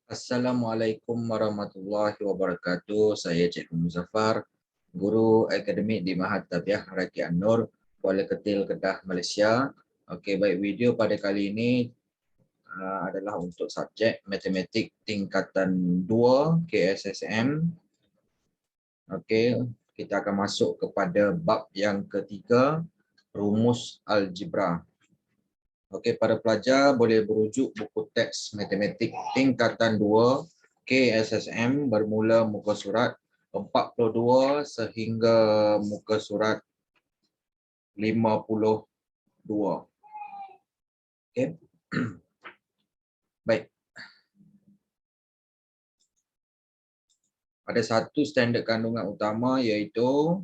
Assalamualaikum warahmatullahi wabarakatuh. Saya Cikgu Muzaffar, Guru Akademik di Mahat Tarbiyah Raki An-Nur, Kuala Ketil, Kedah, Malaysia. Okey, baik, video pada kali ini adalah untuk subjek Matematik tingkatan 2 KSSM. Okey, kita akan masuk kepada bab yang ketiga, rumus algebra. Okey, para pelajar boleh berujuk buku teks Matematik tingkatan 2 KSSM bermula muka surat 42 sehingga muka surat 52. Okey. Baik. Ada satu standard kandungan utama iaitu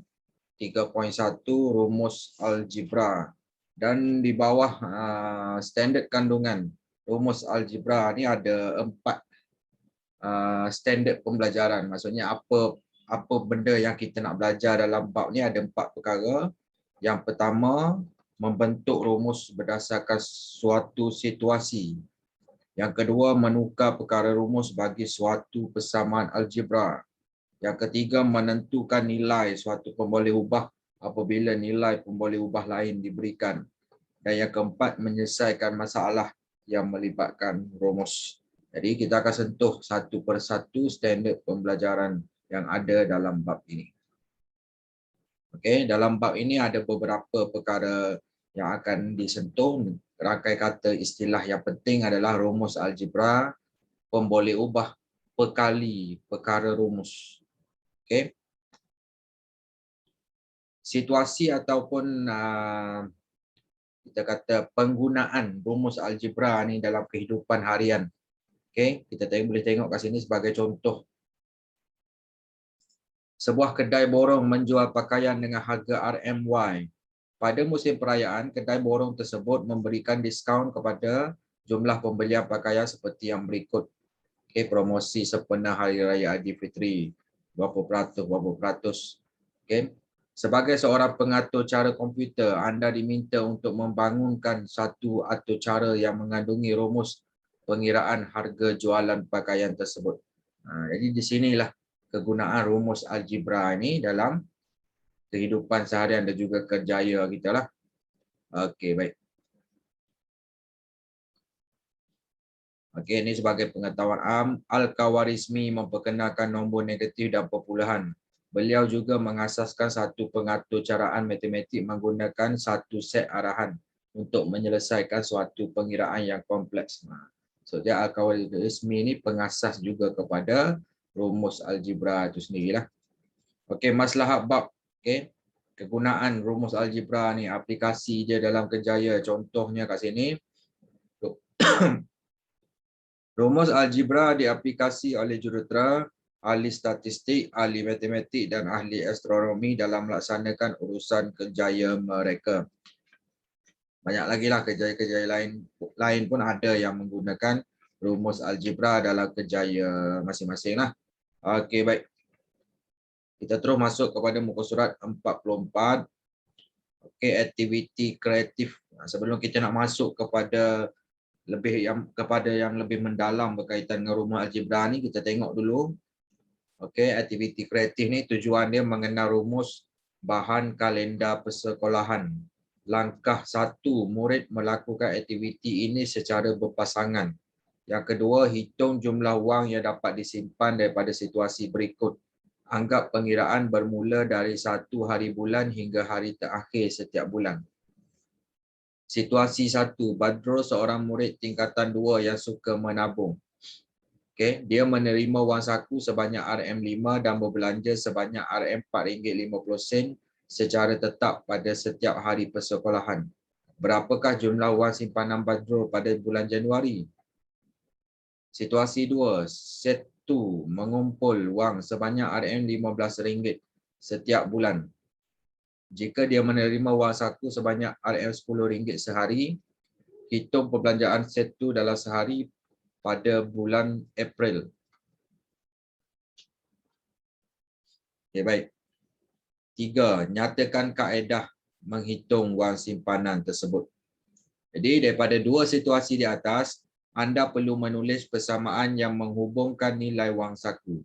3.1 rumus algebra. Dan di bawah standard kandungan rumus algebra ni ada 4 standard pembelajaran. Maksudnya apa benda yang kita nak belajar dalam bab ni ada 4 perkara. Yang pertama, membentuk rumus berdasarkan suatu situasi. Yang kedua, menukar perkara rumus bagi suatu persamaan algebra. Yang ketiga, menentukan nilai suatu pemboleh ubah apabila nilai pemboleh ubah lain diberikan. Dan yang keempat, menyelesaikan masalah yang melibatkan rumus. Jadi kita akan sentuh satu persatu standard pembelajaran yang ada dalam bab ini. Okey, dalam bab ini ada beberapa perkara yang akan disentuh. Rangkai kata istilah yang penting adalah rumus algebra, pemboleh ubah, pekali perkara rumus. Okey. Situasi ataupun kita kata penggunaan rumus algebra ni dalam kehidupan harian. Okey, kita boleh tengok kat sini sebagai contoh. Sebuah kedai borong menjual pakaian dengan harga RMY. Pada musim perayaan, kedai borong tersebut memberikan diskaun kepada jumlah pembelian pakaian seperti yang berikut. Okey, promosi sempena Hari Raya Aidilfitri, berapa peratus. Okey. Sebagai seorang pengatur cara komputer, anda diminta untuk membangunkan satu atur cara yang mengandungi rumus pengiraan harga jualan pakaian tersebut. Jadi di sinilah kegunaan rumus algebra ini dalam kehidupan seharian dan juga kerjaya kita lah. Okey, baik. Okey, ini sebagai pengetahuan am, Al-Khawarizmi memperkenalkan nombor negatif dan perpuluhan. Beliau juga mengasaskan satu pengatur caraan matematik menggunakan satu set arahan untuk menyelesaikan suatu pengiraan yang kompleks. So, dia Al-Khawarizmi ini pengasas juga kepada rumus algebra itu sendirilah. Okey, maslahat bab. Okey, kegunaan rumus algebra ni, aplikasi dia dalam kerjaya. Contohnya kat sini. Rumus algebra diaplikasi oleh jurutera, ahli statistik, ahli matematik dan ahli astronomi dalam melaksanakan urusan kerjaya mereka. Banyak lagi lah kerjaya-kerjaya lain pun ada yang menggunakan rumus algebra dalam kerjaya masing-masing lah. Okey, baik. Kita terus masuk kepada muka surat 44. Okey, aktiviti kreatif. Sebelum kita nak masuk kepada yang lebih mendalam berkaitan dengan rumus algebra ni, kita tengok dulu. Okey, aktiviti kreatif ni tujuan dia mengenal rumus bahan kalender persekolahan. Langkah 1, murid melakukan aktiviti ini secara berpasangan. Yang kedua, hitung jumlah wang yang dapat disimpan daripada situasi berikut. Anggap pengiraan bermula dari 1 hari bulan hingga hari terakhir setiap bulan. Situasi 1, Badrul seorang murid tingkatan 2 yang suka menabung. Okay, dia menerima wang saku sebanyak RM5 dan berbelanja sebanyak RM4.50 secara tetap pada setiap hari persekolahan. Berapakah jumlah wang simpanan Badrul pada bulan Januari? Situasi 2, Setu mengumpul wang sebanyak RM15 setiap bulan. Jika dia menerima wang saku sebanyak RM10 sehari, hitung perbelanjaan Setu dalam sehari pada bulan April. Okay, baik. 3, nyatakan kaedah menghitung wang simpanan tersebut. Jadi daripada dua situasi di atas, anda perlu menulis persamaan yang menghubungkan nilai wang saku,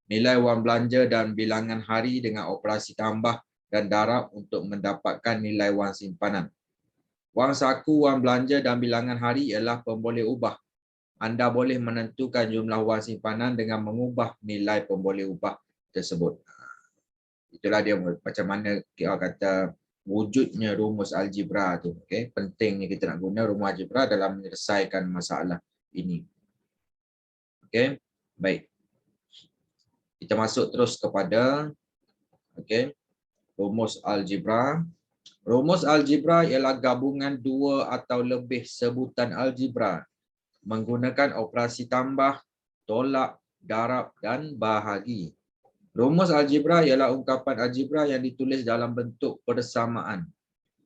nilai wang belanja dan bilangan hari dengan operasi tambah dan darab untuk mendapatkan nilai wang simpanan. Wang saku, wang belanja dan bilangan hari ialah pemboleh ubah. Anda boleh menentukan jumlah wang simpanan dengan mengubah nilai pemboleh ubah tersebut. Itulah dia macam mana kita kata wujudnya rumus algebra tu. Okay? Pentingnya kita nak guna rumus algebra dalam menyelesaikan masalah ini. Okay? Baik. Kita masuk terus kepada rumus algebra. Rumus algebra ialah gabungan dua atau lebih sebutan algebra menggunakan operasi tambah, tolak, darab dan bahagi. Rumus algebra ialah ungkapan algebra yang ditulis dalam bentuk persamaan.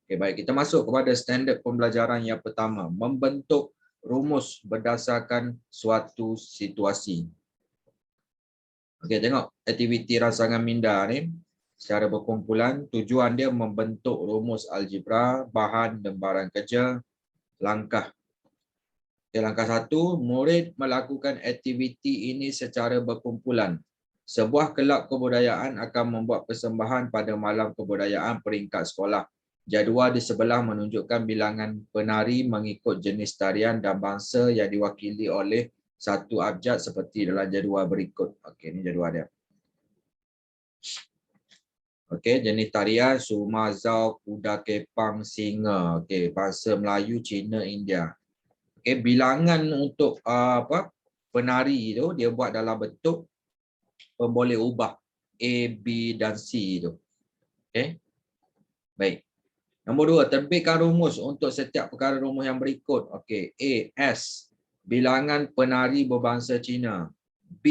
Okay, baik, kita masuk kepada standard pembelajaran yang pertama, membentuk rumus berdasarkan suatu situasi. Okey, tengok aktiviti rangsangan minda ni secara berkumpulan. Tujuan dia membentuk rumus algebra, bahan dan barang kerja. Langkah. Okay, langkah 1, murid melakukan aktiviti ini secara berkumpulan. Sebuah kelab kebudayaan akan membuat persembahan pada malam kebudayaan peringkat sekolah. Jadual di sebelah menunjukkan bilangan penari mengikut jenis tarian dan bangsa yang diwakili oleh satu abjad seperti dalam jadual berikut. Okey, ini jadual dia. Okey, jenis tarian Sumazau, Kuda Kepang, Singa. Okey, bahasa Melayu, Cina, India. Okey, bilangan untuk penari tu dia buat dalam bentuk pemboleh ubah A, B dan C tu. Okey. Baik. Nombor 2, terbitkan rumus untuk setiap perkara rumus yang berikut. Okey, A, S, bilangan penari berbangsa Cina. B,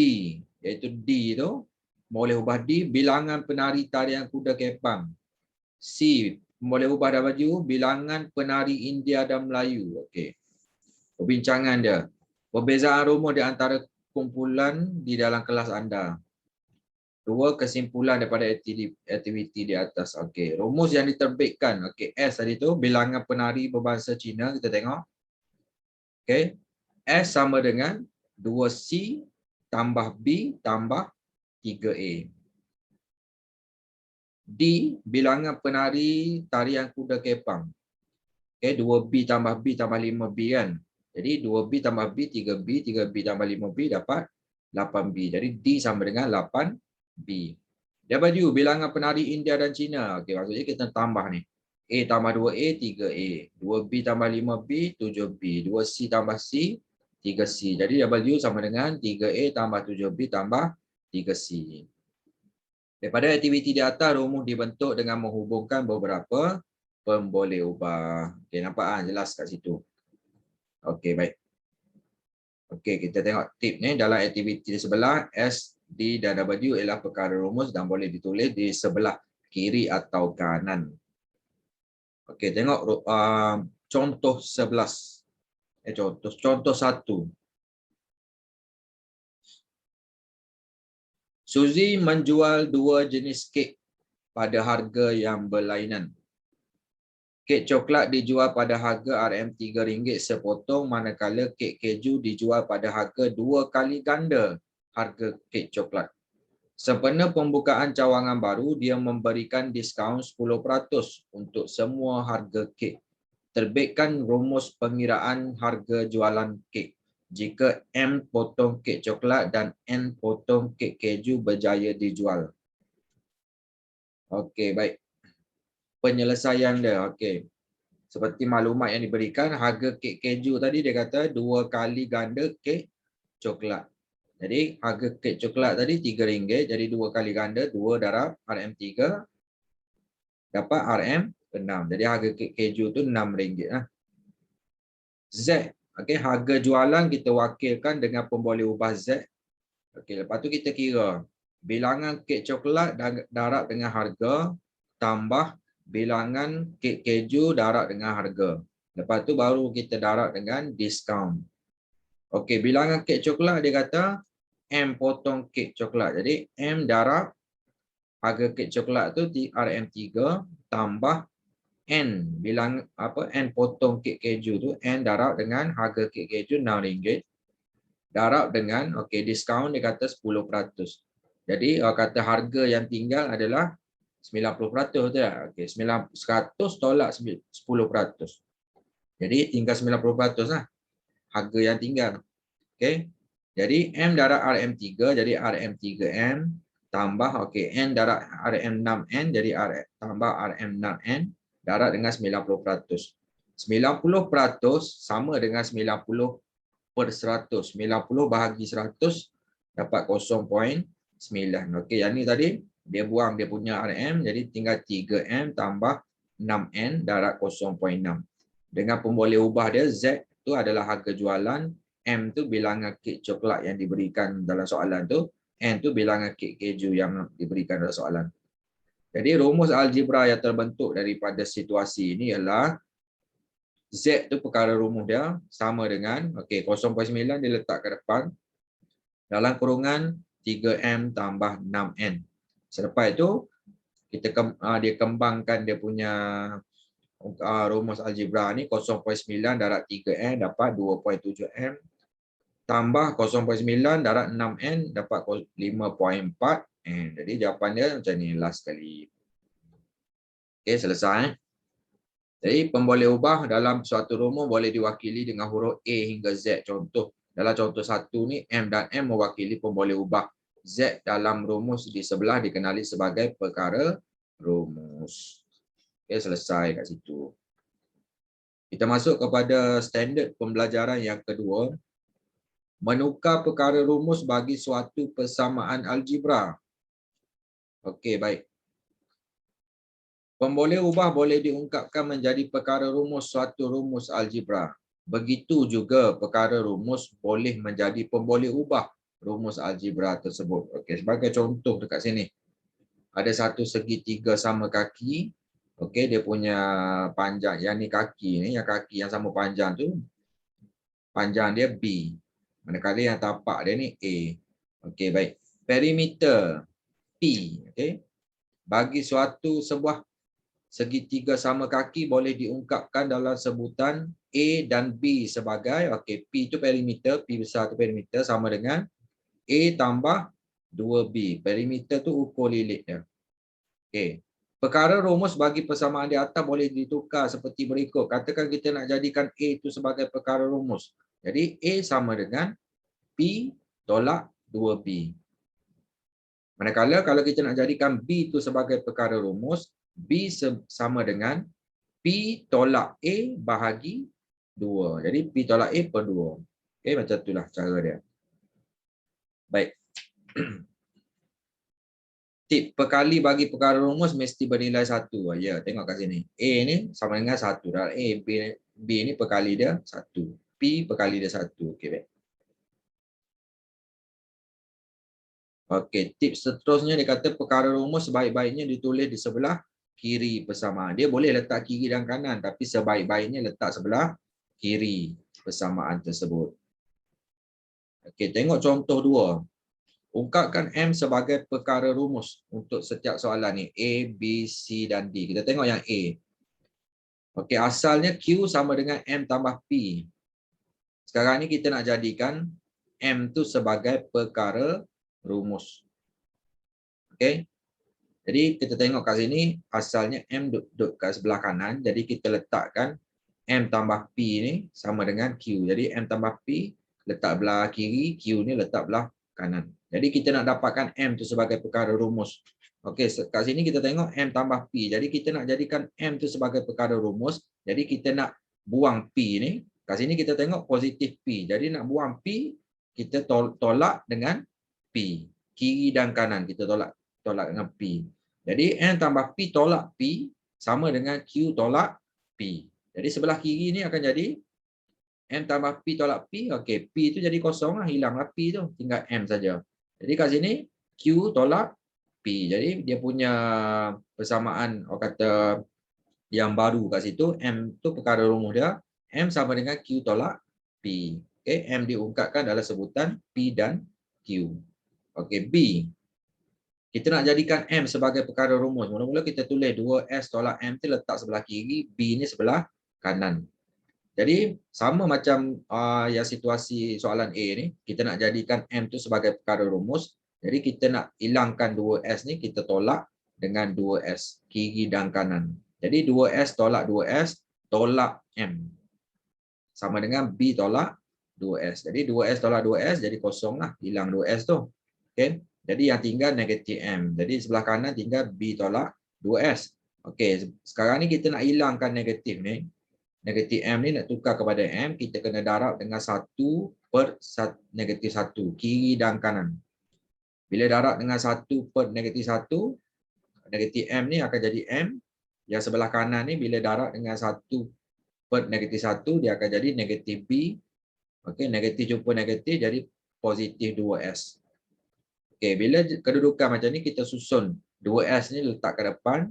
iaitu D tu, boleh ubah D, bilangan penari tarian kuda kepang. C, boleh ubah W, bilangan penari India dan Melayu. Okey. Perbincangan dia. Perbezaan rumus di antara kumpulan di dalam kelas anda. 2, kesimpulan daripada aktiviti di atas. Okey, rumus yang diterbitkan. Okey, S tadi tu bilangan penari berbangsa Cina, kita tengok. Okey. S sama dengan 2C tambah B tambah 3A. D, bilangan penari tarian kuda kepang. Okey, 2B tambah B tambah 5B kan. Jadi 2B tambah B, 3B, 3B tambah 5B dapat 8B. Jadi D sama dengan 8B. W, bilangan penari India dan Cina. Okey, maksudnya kita tambah ni. A tambah 2A, 3A. 2B tambah 5B, 7B. 2C tambah C, 3C. Jadi W sama dengan 3A tambah 7B tambah 3C. Daripada aktiviti di atas, rumus dibentuk dengan menghubungkan beberapa pemboleh ubah. Okey, nampak jelas kat situ. Okey, baik. Okey, kita tengok tip ni dalam aktiviti di sebelah. S, D dan W ialah perkara rumus dan boleh ditulis di sebelah kiri atau kanan. Okey, tengok contoh 11. Contoh 1. Suzy menjual 2 jenis kek pada harga yang berlainan. Kek coklat dijual pada harga RM3 sepotong, manakala kek keju dijual pada harga 2 kali ganda harga kek coklat. Sempena pembukaan cawangan baru, dia memberikan diskaun 10% untuk semua harga kek. Terbitkan rumus pengiraan harga jualan kek jika M potong kek coklat dan N potong kek keju berjaya dijual. Okey, baik. Penyelesaian dia. Okey. Seperti maklumat yang diberikan, harga kek keju tadi dia kata 2 kali ganda kek coklat. Jadi harga kek coklat tadi RM3, jadi 2 kali ganda, 2 darab RM3 dapat RM6. Jadi harga kek keju tu RM6 lah. Z, okey, harga jualan kita wakilkan dengan pemboleh ubah Z. Okey, lepas tu kita kira bilangan kek coklat darab dengan harga tambah bilangan kek keju darab dengan harga. Lepas tu baru kita darab dengan diskaun. Okey, bilangan kek coklat dia kata M potong kek coklat. Jadi M darab harga kek coklat tu RM3 tambah N bilang N potong kek keju tu, N darab dengan harga kek keju RM6, darab dengan diskaun dia kata 10%. Jadi kata harga yang tinggal adalah 90% betul tak? 100 tolak 10%. Jadi tinggal 90% lah harga yang tinggal. Okey. Jadi M darab RM3 jadi RM3M tambah N darab RM6N jadi tambah RM6N darab dengan 90%. 90% sama dengan 90/100. 90 bahagi 100 dapat 0.9. Okey, yang ni tadi dia buang dia punya RM jadi tinggal 3M tambah 6N darab 0.6. Dengan pemboleh ubah dia Z tu adalah harga jualan, M tu bilangan kek coklat yang diberikan dalam soalan tu, N tu bilangan kek keju yang diberikan dalam soalan. Jadi rumus algebra yang terbentuk daripada situasi ini ialah Z tu perkara rumus dia sama dengan 0.9 dia letak ke depan dalam kurungan 3M tambah 6N. Selepas itu dia kembangkan dia punya rumus algebra ni 0.9 darab 3N dapat 2.7M tambah 0.9 darab 6N dapat 5.4N. Jadi jawapan dia macam ni last sekali. Okey, selesai. Jadi pemboleh ubah dalam suatu rumus boleh diwakili dengan huruf A hingga Z. Contoh, dalam contoh satu ni M dan M mewakili pemboleh ubah. Z dalam rumus di sebelah dikenali sebagai perkara rumus. Okey, selesai kat situ. Kita masuk kepada standard pembelajaran yang kedua. Menukar perkara rumus bagi suatu persamaan algebra. Okey, baik. Pemboleh ubah boleh diungkapkan menjadi perkara rumus suatu rumus algebra. Begitu juga perkara rumus boleh menjadi pemboleh ubah rumus algebra tersebut. Okey, sebagai contoh dekat sini. Ada satu segitiga sama kaki. Okey, dia punya panjang. Yang ni kaki ni, yang kaki yang sama panjang tu panjang dia B. Manakala yang tapak dia ni A. Okey, baik. Perimeter P, okey. Bagi sebuah segitiga sama kaki boleh diungkapkan dalam sebutan A dan B sebagai P itu perimeter, P besar tu perimeter sama dengan A tambah 2B. Perimeter tu ukur lilit dia. Okey. Perkara rumus bagi persamaan di atas boleh ditukar seperti berikut. Katakan kita nak jadikan A itu sebagai perkara rumus. Jadi A sama dengan P tolak 2B. Manakala kalau kita nak jadikan B itu sebagai perkara rumus, B sama dengan P tolak A bahagi 2. Jadi P tolak A per 2. Okey, macam itulah cara dia. Baik. Tip perkali bagi perkara rumus mesti bernilai 1. Ya, tengok kat sini. A ni sama dengan 1. Dan A, B ni perkali dia 1. P perkali dia 1. Okey, baik. Okey, tips seterusnya dia kata perkara rumus sebaik-baiknya ditulis di sebelah kiri persamaan. Dia boleh letak kiri dan kanan tapi sebaik-baiknya letak sebelah kiri persamaan tersebut. Okey, tengok contoh 2. Ungkapkan M sebagai perkara rumus untuk setiap soalan ni. A, B, C dan D. Kita tengok yang A. Okey, asalnya Q sama dengan M tambah P. Sekarang ni kita nak jadikan M tu sebagai perkara rumus. Okey. Jadi kita tengok kat sini asalnya M duduk kat sebelah kanan. Jadi kita letakkan M tambah P ni sama dengan Q. Jadi M tambah P letak belah kiri, Q ni letak belah kanan. Jadi kita nak dapatkan M tu sebagai perkara rumus. Okey, kat sini kita tengok M tambah P. Jadi kita nak jadikan M tu sebagai perkara rumus. Jadi kita nak buang P ni. Kat sini kita tengok positif P. Jadi nak buang P, kita tolak dengan P. Kiri dan kanan kita tolak dengan P. Jadi M tambah P tolak P sama dengan Q tolak P. Jadi sebelah kiri ni akan jadi M tambah P tolak P. Okey, P tu jadi kosong lah. Hilanglah P tu. Tinggal M saja. Jadi kat sini Q tolak P. Jadi dia punya persamaan orang kata yang baru kat situ. M tu perkara rumus dia. M sama dengan Q tolak P. Okey, M diungkapkan dalam sebutan P dan Q. Okey, B. Kita nak jadikan M sebagai perkara rumus. Mula-mula kita tulis 2S tolak M tu letak sebelah kiri, B ni sebelah kanan. Jadi sama macam yang situasi soalan A ni, kita nak jadikan M tu sebagai perkara rumus. Jadi kita nak hilangkan 2S ni, kita tolak dengan 2S, kiri dan kanan. Jadi 2S tolak 2S, tolak M. Sama dengan B tolak 2S. Jadi 2S tolak 2S jadi kosong lah, hilang 2S tu. Okay. Jadi yang tinggal negatif M. Jadi sebelah kanan tinggal B tolak 2S. Okey, sekarang ni kita nak hilangkan negatif ni. Negatif M ni nak tukar kepada M, kita kena darab dengan 1 per negatif 1, kiri dan kanan. Bila darab dengan 1 per negatif 1, negatif M ni akan jadi M. Yang sebelah kanan ni bila darab dengan 1 per negatif 1, dia akan jadi negatif B. Okey, negatif jumpa negatif jadi positif 2S. Okey, bila kedudukan macam ni kita susun 2S ni letak ke depan,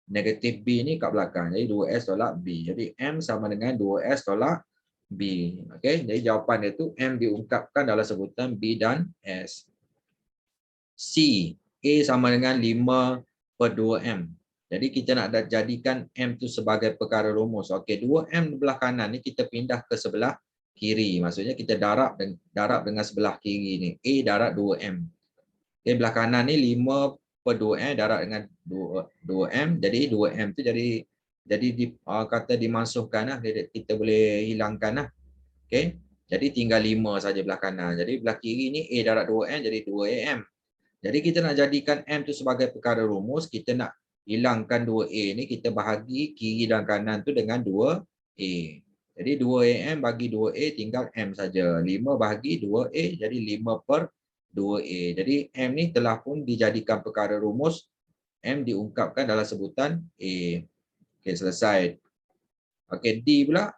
negatif B ni kat belakang. Jadi 2S tolak B. Jadi M sama dengan 2S tolak B. Okey, jadi jawapan dia tu M diungkapkan dalam sebutan B dan S. C, A sama dengan 5 per 2M. Jadi kita nak jadikan M tu sebagai perkara rumus. Okey, 2M belah kanan ni kita pindah ke sebelah kiri. Maksudnya kita darab dengan sebelah kiri ni. A darab 2M. Okay, belah kanan ni 5 per 2M darab dengan 2M. Jadi 2M tu jadi kata dimansuhkan lah. Kita boleh hilangkan lah. Okay. Jadi tinggal 5 saja belah kanan. Jadi belah kiri ni A darab 2M jadi 2AM. Jadi kita nak jadikan M tu sebagai perkara rumus. Kita nak hilangkan 2A ni. Kita bahagi kiri dan kanan tu dengan 2A. Jadi 2AM bagi 2A tinggal M saja. 5 bahagi 2A jadi 5 per 2A. Jadi M ni telah pun dijadikan perkara rumus. M diungkapkan dalam sebutan A. Okey, selesai. Okey, D pula.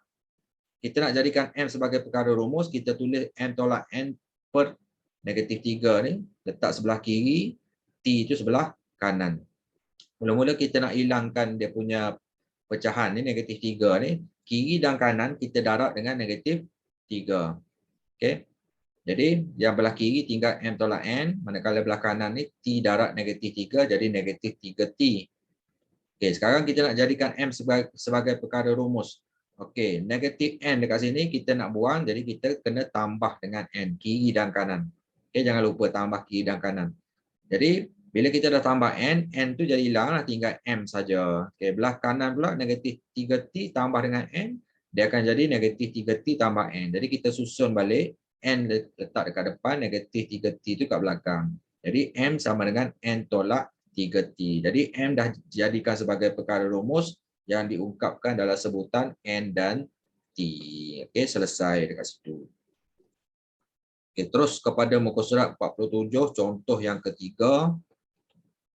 Kita nak jadikan M sebagai perkara rumus. Kita tulis M tolak N per negatif 3 ni. Letak sebelah kiri. T itu sebelah kanan. Mula-mula kita nak hilangkan dia punya pecahan ni, negatif 3 ni. Kiri dan kanan kita darab dengan negatif 3. Okey. Jadi yang belah kiri tinggal M tolak N, manakala belah kanan ni T darab negatif 3 jadi negatif 3T. Okey, sekarang kita nak jadikan M sebagai perkara rumus. Okey, negatif N dekat sini kita nak buang, jadi kita kena tambah dengan N, kiri dan kanan. Okey, jangan lupa tambah kiri dan kanan. Jadi bila kita dah tambah N tu jadi hilang lah, tinggal M saja. Okey, belah kanan pula negatif 3T tambah dengan N, dia akan jadi negatif 3T tambah N. Jadi kita susun balik. N letak dekat depan, negatif 3T itu kat belakang. Jadi M sama dengan N tolak 3T. Jadi M dah dijadikan sebagai perkara rumus yang diungkapkan dalam sebutan N dan T. Okey, selesai dekat situ. Okey, terus kepada muka surat 47, contoh yang ketiga.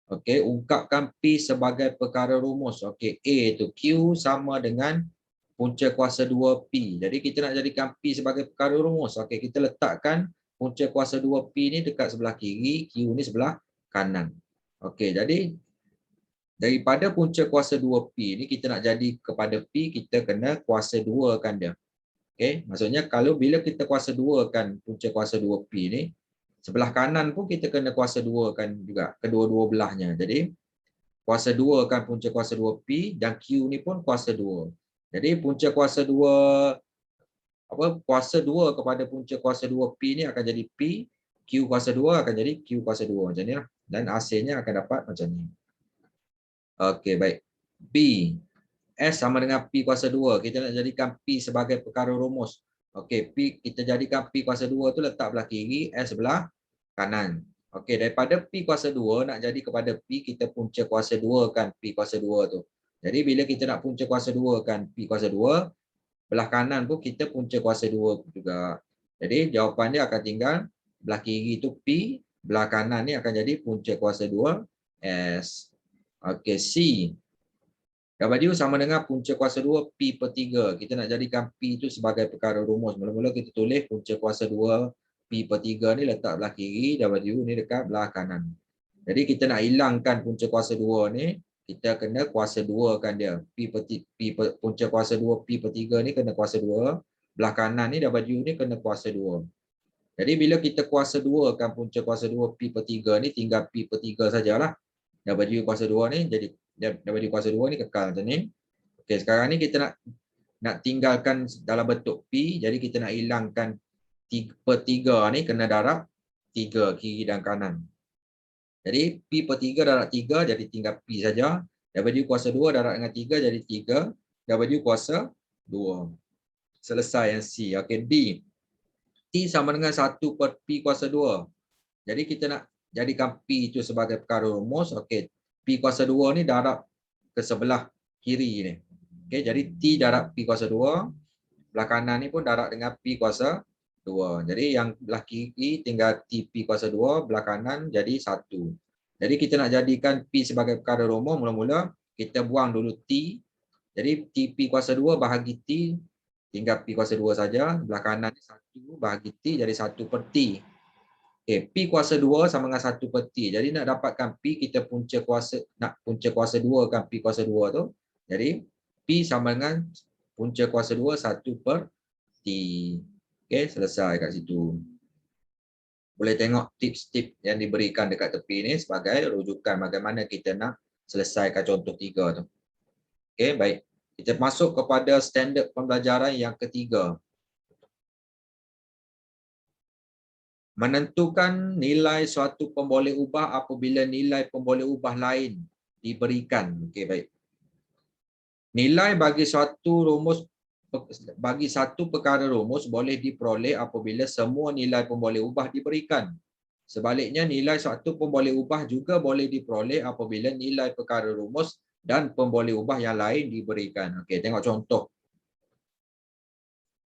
Okey, ungkapkan P sebagai perkara rumus. Okey, A itu Q sama dengan punca kuasa 2P. Jadi kita nak jadikan P sebagai perkara rumus. Okey, kita letakkan punca kuasa 2P ni dekat sebelah kiri, Q ni sebelah kanan. Okey, jadi daripada punca kuasa 2P ni kita nak jadi kepada P, kita kena kuasa 2 kan dia. Okey, maksudnya kalau bila kita kuasa 2 kan punca kuasa 2P ni, sebelah kanan pun kita kena kuasa 2 kan juga, kedua-dua belahnya. Jadi kuasa 2 kan punca kuasa 2P dan Q ni pun kuasa 2. Jadi punca kuasa 2 kuasa 2 kepada punca kuasa 2P ni akan jadi P, Q kuasa 2 akan jadi Q kuasa 2 macam nilah. Dan hasilnya akan dapat macam ni. Okey, baik. B S sama dengan P kuasa 2. Kita nak jadikan P sebagai perkara rumus. Okey, P kita jadikan P kuasa 2 tu letak belah kiri, S sebelah kanan. Okey, daripada P kuasa 2 nak jadi kepada P, kita punca kuasa 2 kan P kuasa 2 tu. Jadi bila kita nak punca kuasa 2 kan P kuasa 2, belah kanan pun kita punca kuasa 2 juga. Jadi jawapan dia akan tinggal belah kiri tu P, belah kanan ni akan jadi punca kuasa 2 S. Okey, C. W sama dengan punca kuasa 2 P per 3. Kita nak jadikan P itu sebagai perkara rumus. Mula-mula kita tulis punca kuasa 2 P per 3 ni letak belah kiri, W ni dekat belah kanan. Jadi kita nak hilangkan punca kuasa 2 ni, kita kena kuasa 2 kan dia. Punca kuasa 2 P per 3 ni kena kuasa 2. Belah kanan ni W ni kena kuasa 2. Jadi bila kita kuasa 2 kan punca kuasa 2 P per 3 ni tinggal P per 3 sajalah. W kuasa 2 ni jadi W kuasa 2 ni kekal macam ni. Okey, sekarang ni kita nak tinggalkan dalam bentuk P, jadi kita nak hilangkan 3 per 3 ni kena darab 3 kiri dan kanan. Jadi P per 3 darab 3 jadi tinggal P saja. W kuasa 2 darab dengan 3 jadi 3. W kuasa 2. Selesai yang C. Okey, D. T sama dengan 1 per P kuasa 2. Jadi kita nak jadikan P itu sebagai perkara rumus. Okey, P kuasa 2 ni darab ke sebelah kiri ni. Okey, jadi T darab P kuasa 2. Belah kanan ni pun darab dengan P kuasa 2. Jadi yang belah kiri tinggal T P kuasa 2, belah kanan jadi 1. Jadi kita nak jadikan P sebagai perkara rumus, mula-mula kita buang dulu T. Jadi T P kuasa 2 bahagi T, tinggal P kuasa 2 saja. Belah kanan ni 1 bahagi T jadi 1 per T. Okay, P kuasa 2 sama dengan 1 per T. Jadi nak dapatkan P, kita punca kuasa 2 kan P kuasa 2 tu. Jadi P sama dengan punca kuasa 2 1 per T. Okay, selesai kat situ. Boleh tengok tips-tips yang diberikan dekat tepi ni sebagai rujukan bagaimana kita nak selesaikan contoh 3 tu. Okay, baik. Kita masuk kepada standard pembelajaran yang ketiga. Menentukan nilai suatu pemboleh ubah apabila nilai pemboleh ubah lain diberikan. Okey, baik. Nilai bagi satu perkara rumus boleh diperoleh apabila semua nilai pemboleh ubah diberikan. Sebaliknya, nilai suatu pemboleh ubah juga boleh diperoleh apabila nilai perkara rumus dan pemboleh ubah yang lain diberikan. Okey, tengok contoh.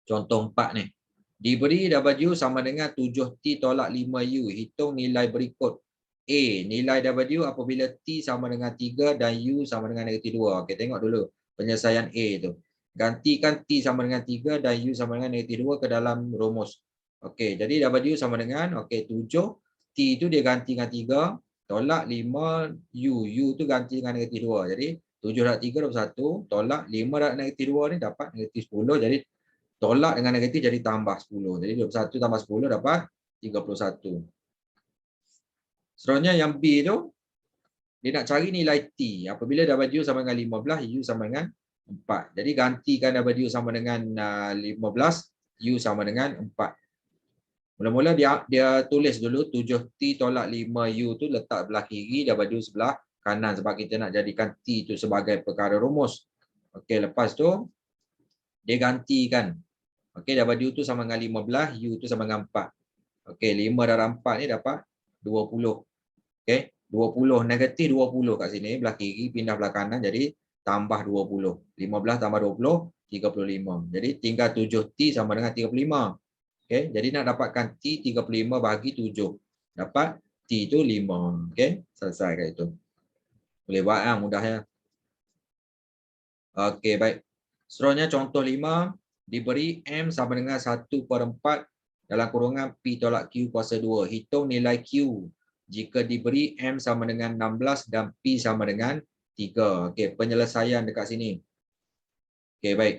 Contoh 4 ni. Diberi W sama dengan 7T tolak 5U. Hitung nilai berikut. A. Nilai W apabila T sama dengan 3 dan U sama dengan negatif 2. Okey, tengok dulu penyelesaian A tu. Gantikan T sama dengan 3 dan U sama dengan negatif 2 ke dalam rumus. Okey, jadi W sama dengan 7. T tu dia ganti dengan 3. Tolak 5 U. U tu ganti dengan negatif 2. Jadi 7 darab 3 dapat 1. Tolak 5 darab negatif 2 ni dapat negatif 10. Jadi tolak dengan negatif jadi tambah 10. Jadi 21 tambah 10 dapat 31. Seterusnya yang B tu, dia nak cari nilai T. Apabila W sama dengan 15, U sama dengan 4. Jadi gantikan W sama dengan 15, U sama dengan 4. Mula-mula dia tulis dulu 7T tolak 5U tu letak belah kiri, W sebelah kanan sebab kita nak jadikan T tu sebagai perkara rumus. Okey, lepas tu dia gantikan. Okey, W tu sama dengan 15, U tu sama dengan 4. Okey, 5 darab 4 ni dapat 20. Okey, 20 negatif 20 kat sini belah kiri pindah belah kanan jadi tambah 20. 15 tambah 20 35. Jadi tinggal 7T sama dengan 35. Okey, jadi nak dapatkan T 35 bahagi 7. Dapat T tu 5. Okey, selesai kat itu. Boleh buat mudah ya. Okey, baik. Seterusnya contoh 5. Diberi M sama dengan 1/4 dalam kurungan P tolak Q kuasa 2. Hitung nilai Q jika diberi M sama dengan 16 dan P sama dengan 3. Okey, penyelesaian dekat sini. Okey, baik.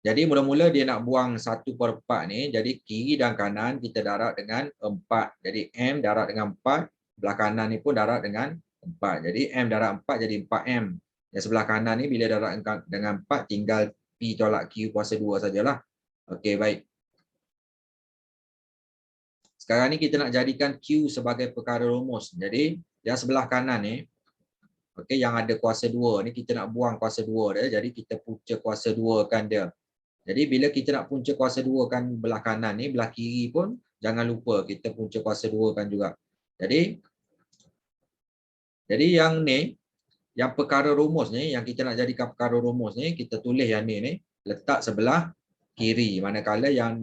Jadi mula-mula dia nak buang 1/4 ni. Jadi kiri dan kanan kita darab dengan 4. Jadi M darab dengan 4. Belah kanan ni pun darab dengan 4. Jadi M darab 4 jadi 4M. Yang sebelah kanan ni bila darab dengan 4 tinggal P tolak Q kuasa 2 sajalah. Okey, baik. Sekarang ni kita nak jadikan Q sebagai perkara rumus. Jadi yang sebelah kanan ni, okey, yang ada kuasa 2 ni kita nak buang kuasa 2 dia. Jadi kita punca kuasa 2 kan dia. Jadi bila kita nak punca kuasa 2 kan belah kanan ni, belah kiri pun jangan lupa kita punca kuasa 2 kan juga. Jadi yang ni, yang perkara rumus ni, yang kita nak jadikan perkara rumus ni, kita tulis yang ni letak sebelah kiri. Manakala yang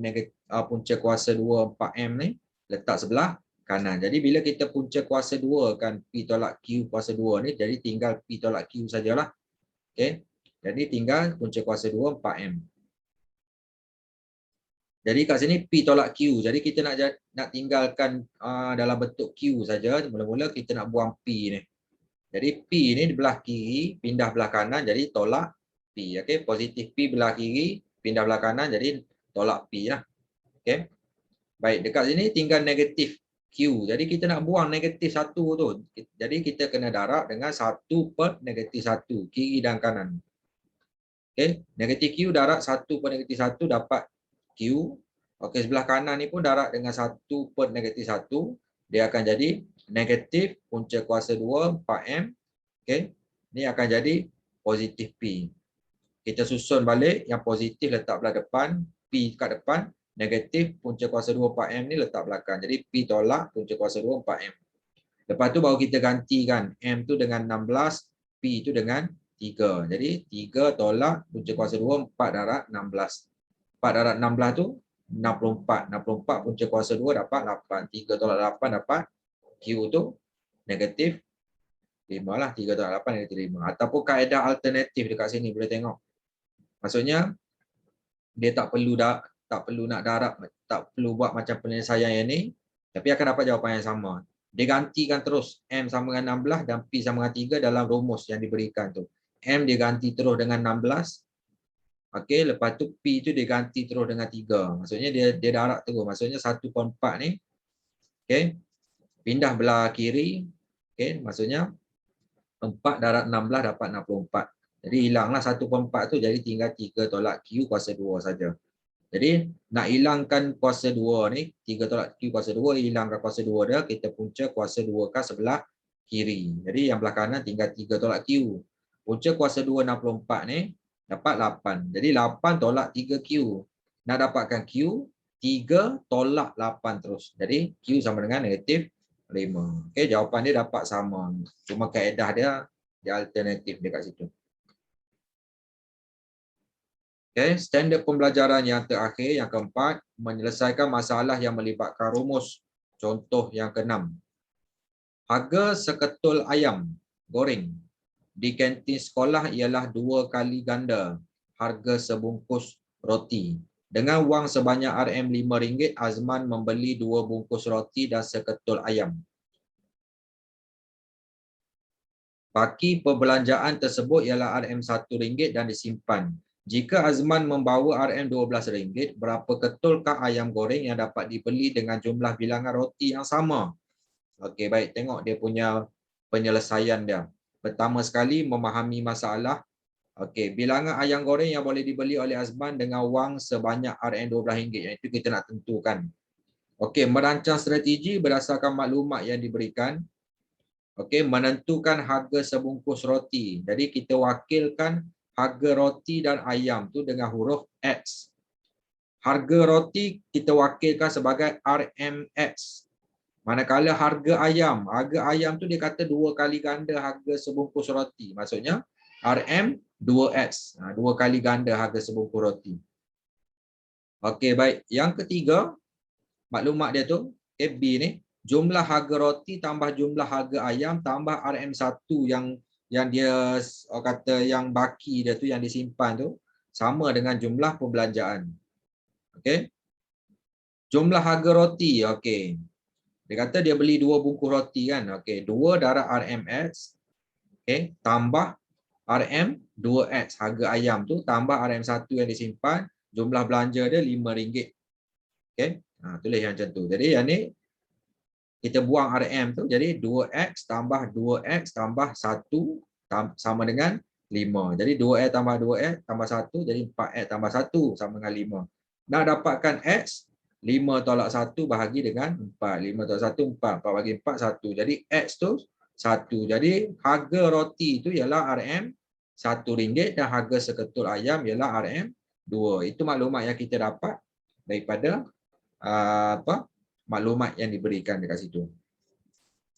punca kuasa 2 4M ni letak sebelah kanan. Jadi bila kita punca kuasa 2 kan P tolak Q kuasa 2 ni, jadi tinggal P tolak Q sajalah. Okey. Jadi tinggal punca kuasa 2 4M. Jadi kat sini P tolak Q. Jadi kita nak tinggalkan dalam bentuk Q saja. Mula-mula kita nak buang P ni. Jadi P ni di belah kiri, pindah belah kanan jadi tolak P. Okey, positif P belah kiri, pindah belah kanan jadi tolak P lah. Okey. Baik, dekat sini tinggal negatif Q. Jadi kita nak buang negatif 1 tu. Jadi kita kena darab dengan 1 per negatif 1, kiri dan kanan. Okey, negatif Q darab 1 per negatif 1 dapat Q. Okey, sebelah kanan ni pun darab dengan 1 per negatif 1. Dia akan jadi negatif punca kuasa 2 4M. Okey, ni akan jadi positif P. Kita susun balik, yang positif letak belah depan, P kat depan, negatif punca kuasa 2 4M ni letak belakang. Jadi P tolak punca kuasa 2 4M. Lepas tu baru kita gantikan M tu dengan 16, P tu dengan 3. Jadi 3 tolak punca kuasa 2 4 darab 16. 4 darab 16 tu 64. 64 punca kuasa 2 dapat 8. 3 tolak 8 dapat Q tu negatif 5 lah. 3 tolak 8 negatif 5. Ataupun kaedah alternatif dekat sini boleh tengok. Maksudnya dia tak perlu nak darab, tak perlu buat macam penyelesaian yang ni, tapi akan dapat jawapan yang sama. Dia gantikan terus M sama dengan 16 dan P sama dengan 3 dalam rumus yang diberikan tu. M dia ganti terus dengan 16. Okey, lepas tu P tu dia ganti terus dengan 3. Maksudnya dia darab terus. Maksudnya 1/4 ni okey, pindah belah kiri. Okey, maksudnya 4 darab 16 dapat 64. Jadi hilanglah 1/4 tu, jadi tinggal 3 tolak Q kuasa 2 saja. Jadi nak hilangkan kuasa 2 ni, 3 tolak Q kuasa 2, hilangkan kuasa 2 dia, kita punca kuasa 2 kan sebelah kiri. Jadi yang belah kanan tinggal 3 tolak Q. Punca kuasa 2 64 ni dapat 8. Jadi 8 tolak 3Q. Nak dapatkan Q, 3 tolak 8 terus. Jadi Q sama dengan negatif 5. Okey, jawapan dia dapat sama. Cuma kaedah dia alternatif dekat situ. Okay, standard pembelajaran yang terakhir, yang keempat, menyelesaikan masalah yang melibatkan rumus. Contoh yang keenam. Harga seketul ayam goreng di kantin sekolah ialah 2 kali ganda harga sebungkus roti. Dengan wang sebanyak RM5, Azman membeli 2 bungkus roti dan seketul ayam. Baki perbelanjaan tersebut ialah RM1 dan disimpan. Jika Azman membawa RM12, berapa ketulkah ayam goreng yang dapat dibeli dengan jumlah bilangan roti yang sama? Okey, baik. Tengok dia punya penyelesaian dia. Pertama sekali, memahami masalah. Okey, bilangan ayam goreng yang boleh dibeli oleh Azman dengan wang sebanyak RM12. Yang itu kita nak tentukan. Okey, merancang strategi berdasarkan maklumat yang diberikan. Okey, menentukan harga sebungkus roti. Jadi kita wakilkan harga roti dan ayam tu dengan huruf X. Harga roti kita wakilkan sebagai RMX. Manakala harga ayam tu dia kata 2 kali ganda harga sebungkus roti. Maksudnya RM 2X. 2 kali ganda harga sebungkus roti. Okey, baik. Yang ketiga, maklumat dia tu, B ni, jumlah harga roti tambah jumlah harga ayam tambah RM1 yang dia kata yang baki dia tu, yang disimpan tu, sama dengan jumlah perbelanjaan. Okey. Jumlah harga roti, okey. Dia kata dia beli 2 bungkus roti kan. Okey, 2 darab RMX, okey, tambah RM2X harga ayam tu tambah RM1 yang disimpan, jumlah belanja dia RM5. Okey. Tulis yang macam tu. Jadi yang ni kita buang RM tu, jadi 2X tambah 2X tambah 1 sama dengan 5. Jadi 2X tambah 2X tambah 1, jadi 4X tambah 1 sama dengan 5. Nak dapatkan X, 5 tolak 1 bahagi dengan 4. 5 tolak 1, 4. 4 bagi 4, 1. Jadi X tu 1. Jadi harga roti tu ialah RM1 dan harga seketul ayam ialah RM2. Itu maklumat yang kita dapat daripada maklumat yang diberikan dekat situ.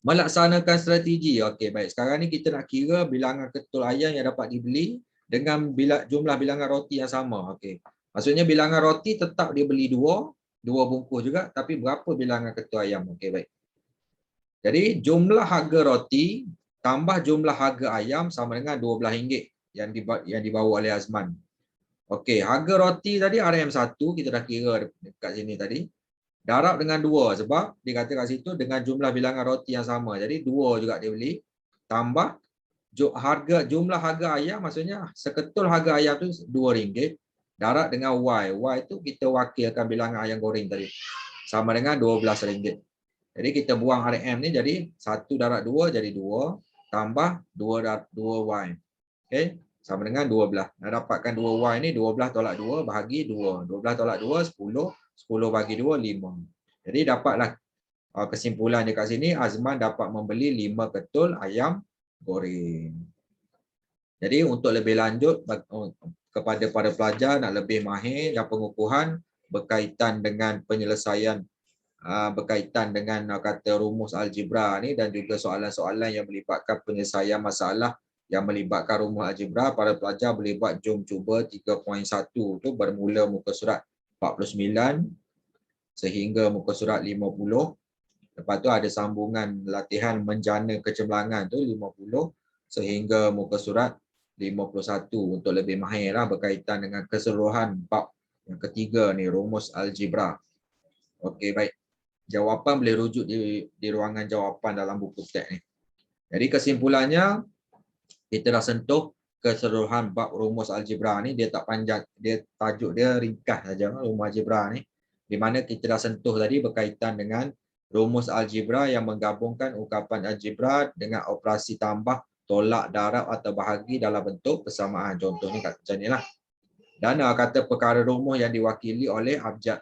Melaksanakan strategi. Okey, baik. Sekarang ni kita nak kira bilangan ketul ayam yang dapat dibeli dengan jumlah bilangan roti yang sama. Okey. Maksudnya bilangan roti tetap dia beli 2 bungkus juga, tapi berapa bilangan ketul ayam? Okey, baik. Jadi jumlah harga roti tambah jumlah harga ayam sama dengan RM12 yang dibawa oleh Azman. Okey, harga roti tadi RM1 kita dah kira dekat sini tadi. Darab dengan 2 sebab dia kata kat situ dengan jumlah bilangan roti yang sama. Jadi 2 juga dia beli. Tambah jumlah harga ayam, maksudnya seketul harga ayam tu RM2. Darab dengan Y. Y tu kita wakilkan bilangan ayam goreng tadi. sama dengan RM12. Jadi kita buang RM ni jadi 1/2 jadi 2 tambah 2/2Y. Okey, sama dengan 12. Nak dapatkan 2Y ni 12 tolak 2 bahagi 2. 12 tolak 2 10, 10 bagi 2 5. Jadi dapatlah kesimpulan dekat sini, Azman dapat membeli 5 ketul ayam goreng. Jadi untuk lebih lanjut kepada para pelajar nak lebih mahir dan pengukuhan berkaitan dengan penyelesaian berkaitan dengan kata rumus algebra ni dan juga soalan-soalan yang melibatkan penyelesaian masalah yang melibatkan rumus algebra, para pelajar boleh buat jom cuba 3.1 tu bermula muka surat 49 sehingga muka surat 50. Lepas tu ada sambungan latihan menjana kecemerlangan tu 50 sehingga muka surat 51 untuk lebih mahir lah berkaitan dengan keseluruhan bab yang ketiga ni, rumus algebra. Okey, baik. Jawapan boleh rujuk di ruangan jawapan dalam buku teks ni. Jadi kesimpulannya, kita dah sentuh keseluruhan bab rumus algebra ni. Dia tak panjang, dia tajuk dia ringkas saja rumus algebra ni. Di mana kita dah sentuh tadi berkaitan dengan rumus algebra yang menggabungkan ungkapan algebra dengan operasi tambah, tolak, darab atau bahagi dalam bentuk persamaan. Contohnya macam ni lah. Dan kata perkara rumus yang diwakili oleh abjad.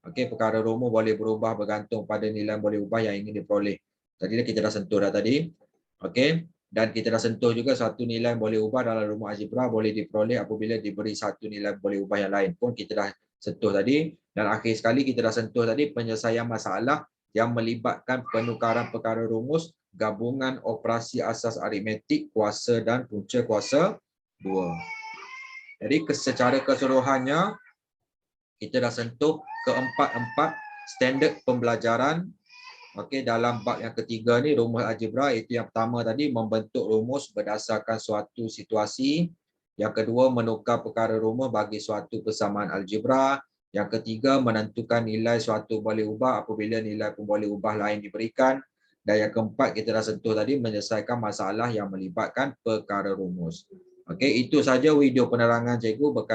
Okey, perkara rumus boleh berubah bergantung pada nilai boleh ubah yang ingin diperoleh. Tadi kita dah sentuh dah tadi. Okey, dan kita dah sentuh juga satu nilai boleh ubah dalam rumus algebra boleh diperoleh apabila diberi satu nilai boleh ubah yang lain pun kita dah sentuh tadi. Dan akhir sekali kita dah sentuh tadi penyelesaian masalah yang melibatkan penukaran perkara rumus, gabungan operasi asas aritmetik, kuasa dan punca kuasa 2. Jadi secara keseluruhannya kita dah sentuh keempat-empat standard pembelajaran. Okey, dalam bab yang ketiga ni rumus algebra, itu yang pertama tadi membentuk rumus berdasarkan suatu situasi. Yang kedua menukar perkara rumus bagi suatu persamaan algebra. Yang ketiga menentukan nilai suatu boleh ubah apabila nilai pun boleh ubah lain diberikan. Dan yang keempat kita dah sentuh tadi menyelesaikan masalah yang melibatkan perkara rumus. Okey, itu saja video penerangan cikgu berkaitan